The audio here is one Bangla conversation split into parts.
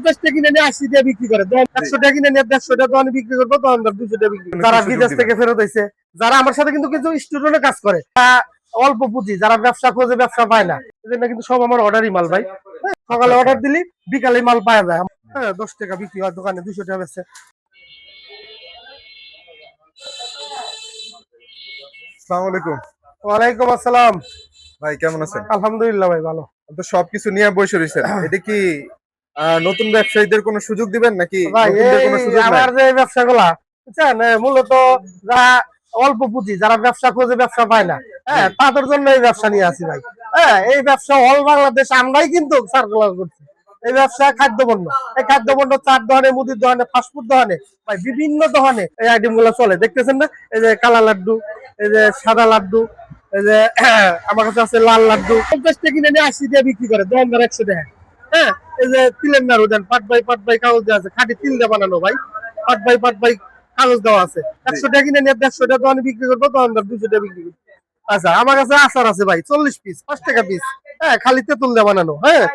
50 টাকা কিনে নিয়ে 80 টাকা বিক্রি করে, 100 টাকা কিনে নিয়ে 150 টাকা দোকানে বিক্রি করবো, তখন 200 টাকা বিক্রি করে। যারা বিদেশ থেকে ফেরত হয়েছে, যারা আমার সাথে কিন্তু কিছু স্টুডেন্টে কাজ করে, অল্প পুঁজি, যারা ব্যবসা খোঁজে ব্যবসা পায় না, এজন্য কিন্তু সব আমার অর্ডারই মাল ভাই। সকালে অর্ডার দিলি বিকালে মাল পাওয়া যায়। হ্যাঁ, 10 টাকা বিক্রি হয় দোকানে, 200 টাকা বেচে। আসসালামু আলাইকুম। ওয়ালাইকুম আসসালাম। ভাই কেমন আছেন? আলহামদুলিল্লাহ ভাই, ভালো। তো সবকিছু নিয়ে বসে রয়েছেন, এটা কি নতুন ব্যবসায়ীদের কোনো সুযোগ দিবেন নাকি ভাই নতুনদের কোনো এই সুযোগ নাই? আমার যে ব্যবসাগুলা বুঝছেন, মূলত যারা অল্প পুঁজি, যারা ব্যবসা খোঁজে ব্যবসা পায় না, হ্যাঁ, তাদের জন্য এই ব্যবসা নিয়ে আসি ভাই। হ্যাঁ, এই ব্যবসা অল বাংলাদেশ আমরাই কিন্তু সার্কুলার করছি। এই ব্যবসা খাদ্যপণ্য, এই খাদ্যপণ্য চার দোকানে, মুদির দোকানে, ফাস্টফুড দোকানে, ভাই বিভিন্ন দোকানে এই আইটেম গুলো চলে। দেখতেছেন না, এই যে কালা লাড্ডু, এই যে সাদা লাড্ডু, এই যে আমার কাছে আছে লাল লাড্ডু। 50 টাকা কিনে নিয়ে 80 টাকা বিক্রি করে, দোকানদার 100 টাকা। হ্যাঁ, এই যে তিলের নাড়ু দেন, পাট বাই কাগজ দেওয়া আছে, খাঁটি তিল দিয়ে বানানো ভাই, পাট বাই কাগজ দেওয়া আছে। 100 টাকা কিনে নিয়ে 150 টাকা দোকানে বিক্রি করবো, দোকানদার 200 টাকা বিক্রি করবো। আচ্ছা, আমার কাছে আচার আছে ভাই 40 পিস, 5 টাকা পিস। হ্যাঁ, খালি তেঁতুল দিয়ে বানানো। হ্যাঁ,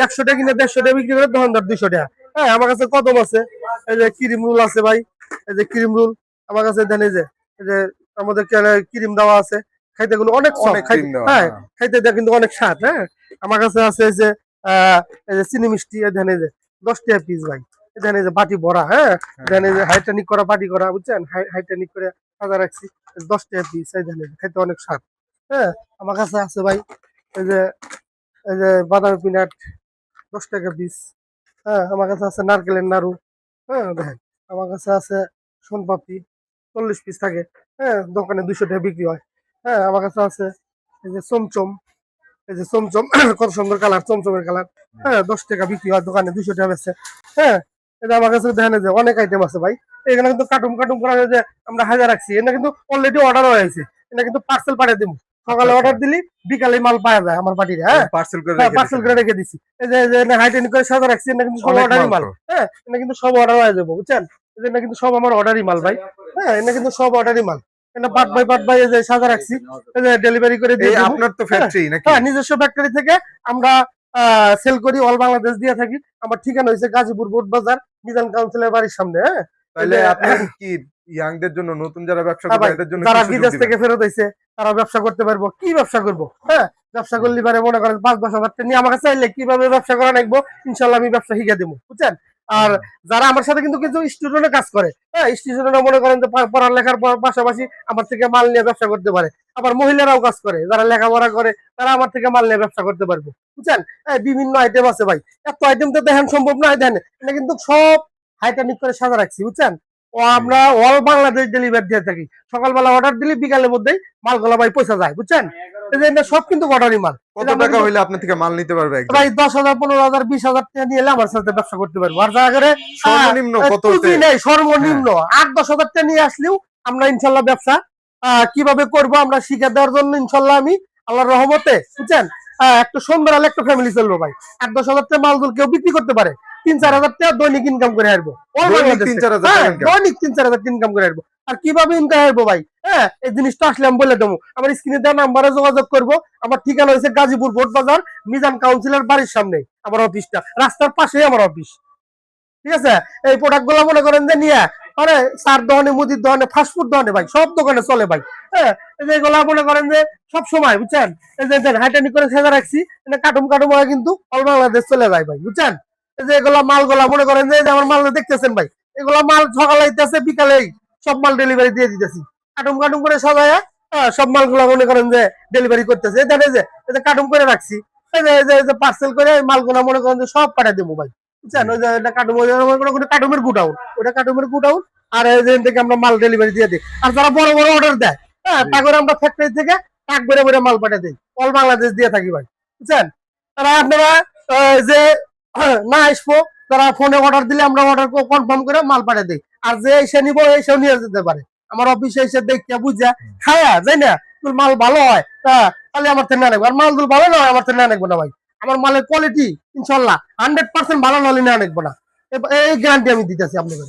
100 টাকা কিনে 150 টাকা বিক্রি করে, দোকানদার 200 টাকা। হ্যাঁ, আমার কাছে কদম আছে, এই যে ক্রিম রোল আছে ভাই, এই যে ক্রিম রোল আমার কাছে দেন, এই যে আমাদের ক্রিম দেওয়া আছে, খাইতে গুলো অনেক cream দেওয়া, হ্যাঁ, হ্যাঁ। খাইতে দেয় কিন্তু অনেক স্বাদ। হ্যাঁ, আমার কাছে আছে এই যে চিনি মিষ্টি, দেন এই যে 10 টাকা পিস ভাই, দেন এই যে বাটি ভরা। হ্যাঁ, দেন এই যে হাইটেনিক করা বাটি করা, বুঝছেন, হাইটেনিক করে সাজা রাখছি, 10 টাকা পিস। এই দেন, খাইতে অনেক স্বাদ। হ্যাঁ, আমার কাছে আছে ভাই এই যে বাদাম পিনাট, 10 টাকা পিস। হ্যাঁ, আমার কাছে আছে নারকেলের নাড়ু। হ্যাঁ, দেখেন, আমার কাছে আছে সোনপাপড়ি, 40 পিস থাকে। হ্যাঁ, দোকানে 200 টাকা বিক্রি হয়। হ্যাঁ, আমার কাছে আছে এই যে চমচম, এই যে চমচম কত সুন্দর কালার, চমচমের কালার। হ্যাঁ, 10 টাকা বিক্রি হয়, দোকানে 200 টাকা বেচে। হ্যাঁ, এটা আমার কাছে দেখেন যে অনেক আইটেম আছে ভাই। এখানে কিন্তু কাটুম কাটুম করা হয়েছে, আমরা হাজার রাখছি। এটা কিন্তু অলরেডি অর্ডার হয়েছে, এটা কিন্তু পার্সেল পাঠিয়ে দিব। সকালে অর্ডার দিলি বিকালে মাল পাওয়া যায় আমার পার্টিতে। হ্যাঁ, পার্সেল করে পার্সেল করে রেখে দিছি। এই যে হাইটেনিক করে সাজা রাখছি, এটা কিন্তু সব অনেক অর্ডারই মাল মাল। তো। হ্যাঁ, এটা কিন্তু সব অর্ডার হয়ে যাবো, বুঝছেন, এটা কিন্তু সব আমার অর্ডারই মাল ভাই। হ্যাঁ, এটা কিন্তু সব অর্ডারই মাল। এটা পাট বাই এই যে সাজা রাখছি, এই যে ডেলিভারি করে দিয়ে এই দেবো। আপনার তো হ্যাঁ, ফ্যাক্টরি নাকি? হ্যাঁ, নিজস্ব ফ্যাক্টরি থেকে আমরা সেল করি, অল বাংলাদেশ দিয়ে থাকি। আমার ঠিকানা হয়েছে গাজীপুর বোট বাজার, মিজান কাউন্সিলের বাড়ির সামনে। হ্যাঁ, তাহলে আপনি কি ইয়াংদের জন্য, নতুন যারা ব্যবসা হ্যাঁ করবে ভাই, এদের জন্য যারা কি সুযোগ বিদেশ দিবেন? থেকে ফেরত হয়েছে তারা ব্যবসা করতে পারবো। কি ব্যবসা করবো? হ্যাঁ, ব্যবসা করলে পারে মনে করেন 5-10 হাজার টাকা নিয়ে আমার কাছে চাইলে কিভাবে ব্যবসা করা লাগবো, ইনশাল্লাহ আমি ব্যবসা শিখে দেবো, বুঝছেন। আর যারা আমার সাথে কিন্তু কিছু স্টুডেন্টে কাজ করে, হ্যাঁ, স্টুডেন্টরা মনে করেন যে পড়ালেখার পাশাপাশি আমার থেকে মাল নিয়ে ব্যবসা করতে পারে। আবার মহিলারাও কাজ করে, যারা লেখাপড়া করে তারা আমার থেকে মাল নিয়ে ব্যবসা করতে পারবো, বুঝছেন। বিভিন্ন আইটেম আছে ভাই, এত আইটেম তো দেখেন সম্ভব নয়। দেখেন, এটা কিন্তু সব হাইটেনিক করে সাজা রাখছি, বুঝছেন। ও আমরা অল বাংলাদেশ ডেলিভারি দিয়ে থাকি। সকালবেলা অর্ডার দিলে বিকালের মধ্যেই মালগুলো ভাই পয়সা যায়, বুঝছেন। এই যে এটা সব কিন্তু অর্ডারই মাল। কত টাকা হইলে আপনার থেকে মাল নিতে পারবে একদম? ভাই 10,000, 15,000, 20,000 টাকা নিয়ে এলে আমার সাথে ব্যবসা করতে পারবো। আর যারা করে সর্বনিম্ন কত পুঁজি নেই, সর্বনিম্ন 8-10 হাজার টাকা নিয়ে আসলেও আমরা ইনশাল্লাহ ব্যবসা কিভাবে করবো আমরা শিখে দেওয়ার জন্য ইনশাল্লাহ আমি আল্লাহর রহমতে, বুঝছেন, একটু সুন্দর হলে একটা ফ্যামিলি চলবো ভাই। 8-10 হাজার টাকা মাল কেউ বিক্রি করতে পারে, 3-4 হাজার টাকা দৈনিক ইনকাম করে আসবো। দৈনিক 3-4 হাজার টাকা income? দৈনিক 3-4 হাজার ইনকাম করে আসবো। আর কিভাবে ইনকাম আসবো ভাই? হ্যাঁ, এই জিনিসটা আসলে আমি বলে দেবো। আমার স্ক্রিনে দেওয়া নাম্বারে যোগাযোগ করবো। আমার ঠিকানা হয়েছে গাজীপুর বোট বাজার, মিজান কাউন্সিলের বাড়ির সামনে আমার অফিসটা, রাস্তার পাশেই আমার অফিস। ঠিক আছে, এই প্রোডাক্ট গুলো মনে করেন যে নিয়ে মানে চার দোকানে, মুদির দোকানে, ফাস্টফুড দোকানে ভাই, সব দোকানে চলে ভাই। হ্যাঁ, এই যে এগুলা মনে করেন যে সব সময়, বুঝছেন, এই যে হাইটেনিক করে সেজা রাখছি, কাটুম কাটুম হয় কিন্তু অল বাংলাদেশ চলে যায় ভাই, বুঝছেন। এই যে এগুলা মালগুলা মনে করেন যে আমার মাল দেখতেছেন ভাই, এগুলা মাল সকালে আইতেছে, বিকালেই সব মাল ডেলিভারি দিয়ে দিতেছি। কাটুম কাটুম করে সাজায় সব মালগুলা মনে করেন যে ডেলিভারি করতেছে। এই যে কাটুম করে রাখছি, এই যে পার্সেল করে মালগুলা মনে করেন যে সব পাঠিয়ে দেবো ভাই, বুঝছেন। ওই যে কাটুমের গুডাউন, ওটা কাটুমের গুডাউন। আর এখান থেকে আমরা মাল ডেলিভারি দিয়ে দিই। আর যারা বড় বড় অর্ডার দেয়, হ্যাঁ, তা করে আমরা ফ্যাক্টরি থেকে ট্রাক ভরে ভরে মাল পাঠিয়ে দিই, অল বাংলাদেশ দিয়ে থাকি ভাই, বুঝছেন। তারা আপনারা যে না আসবো, তারা ফোনে অর্ডার দিলে আমরা অর্ডার কনফার্ম করে মাল পাঠিয়ে দিই। আর যে এসে নিবো এসেও নিয়ে যেতে পারে, আমার অফিসে এসে দেখতে বুঝা খায়া যাই না, তোর মাল ভালো হয় তাহলে আমার থেকে না নেবো। আর মাল যদি ভালো না হয় আমার থেকে না নেবো না ভাই। আমার মালের কোয়ালিটি ইনশাল্লাহ 100% ভালো নাহলে না নেবো না, এই গ্যারান্টি আমি দিতেছি আপনাদের।